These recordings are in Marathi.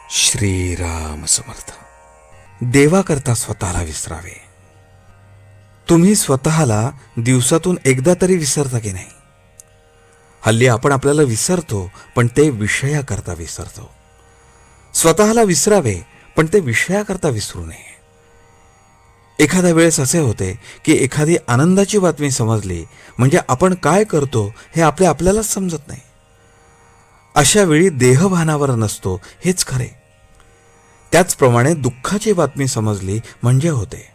श्रीराम समर्थ. देवाकरता स्वतःला विसरावे. तुम्ही स्वतःला दिवसातून एकदा तरी विसरता की नाही? हल्ली आपण आपल्याला विसरतो, पण ते विषयाकरता विसरतो. स्वतःला विसरावे, पण ते विषयाकरता विसरू नये. एखाद्या वेळेस असे होते की एखादी आनंदाची बातमी समजली म्हणजे आपण काय करतो हे आपल्यालाच समजत नाही. अशा वेळी देहभानावर नसतो हेच खरे. त्याचप्रमाणे दुःखाची बातमी समजली म्हणजे होते.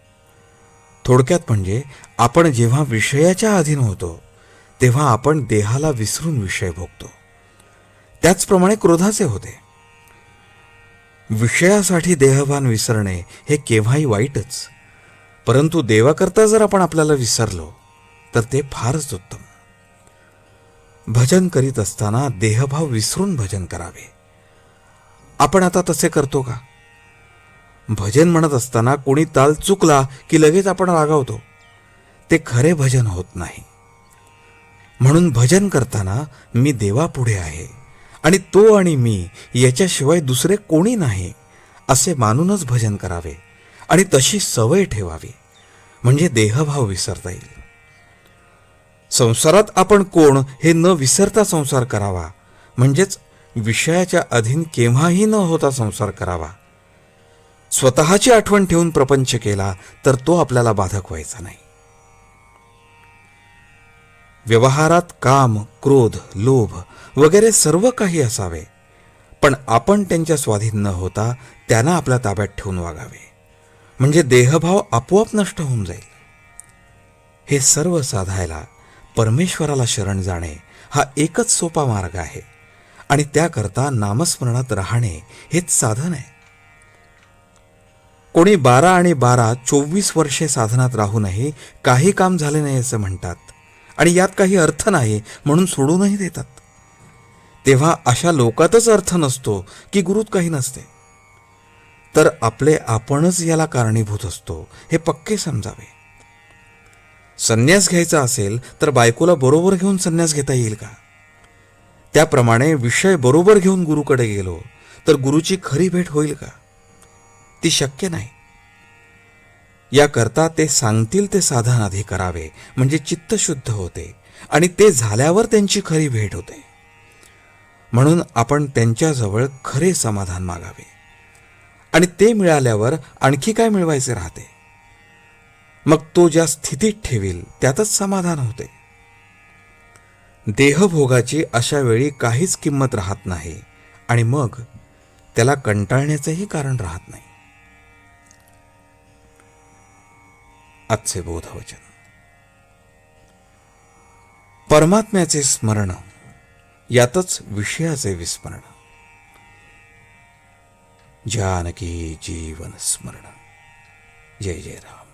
थोडक्यात म्हणजे आपण जेव्हा विषयाच्या अधीन होतो तेव्हा आपण देहाला विसरून विषय भोगतो. त्याचप्रमाणे क्रोधाचे होते. विषयासाठी देहभान विसरणे हे केव्हाही वाईटच, परंतु देवाकरता जर आपण आपल्याला विसरलो तर ते फारच उत्तम. भजन करीत असताना देहभाव विसरून भजन करावे. आपण आता तसे करतो का? भजन म्हणत असताना कोणी ताल चुकला की लगेच आपण रागावतो. ते खरे भजन होत नाही. म्हणून भजन करताना मी देवापुढे आहे आणि तो आणि मी याच्याशिवाय दुसरे कोणी नाही असे मानूनच भजन करावे आणि तशी सवय ठेवावी, म्हणजे देहभाव विसरता येईल. संसारात आपण कोण हे न विसरता संसार करावा, म्हणजेच विषयाच्या अधीन केव्हाही न होता संसार करावा. स्वतःची आठवण ठेवून प्रपंच केला तर तो आपल्याला बाधक व्हायचा नाही. व्यवहारात काम, क्रोध, लोभ वगैरे सर्व काही असावे, पण आपण त्यांच्या स्वाधीन न होता त्यांना आपल्या ताब्यात ठेवून वागावे, म्हणजे देहभाव आपोआप नष्ट होऊन जाईल. हे सर्व साधायला परमेश्वराला शरण जाणे हा एकच सोपा मार्ग आहे आणि त्याकरता नामस्मरणात राहणे हेच साधन आहे. कोणी 12 आणि 12 24 वर्षे साधनात राहूनही काही काम झाले नाही असं म्हणतात आणि यात काही अर्थ नाही म्हणून सोडूनही देतात. तेव्हा अशा लोकातच अर्थ नसतो की गुरूत काही नसते, तर आपले आपणच याला कारणीभूत असतो हे पक्के समजावे. संन्यास घ्यायचा असेल तर बायकोला बरोबर घेऊन संन्यास घेता येईल का? त्याप्रमाणे विषय बरोबर घेऊन गुरुकडे गेलो तर गुरुची खरी भेट होईल का? ती शक्य नाही. याकरता ते सांगतील ते साधन आधी करावे, म्हणजे चित्त शुद्ध होते आणि ते झाल्यावर त्यांची खरी भेट होते. म्हणून आपण त्यांच्याजवळ खरे समाधान मागावे आणि ते मिळाल्यावर आणखी काय मिळवायचे राहते. मग तो ज्या स्थितीत ठेवील त्यातच समाधान होते. देहभोगाची अशा वेळी काहीच किंमत राहत नाही आणि मग त्याला कंटाळण्याचेही कारण राहत नाही. आजचे बोधवचन. परमात्म्याचे स्मरण, यातच विषयाचे विस्मरण. जानकी जीवन स्मरण. जय जय राम.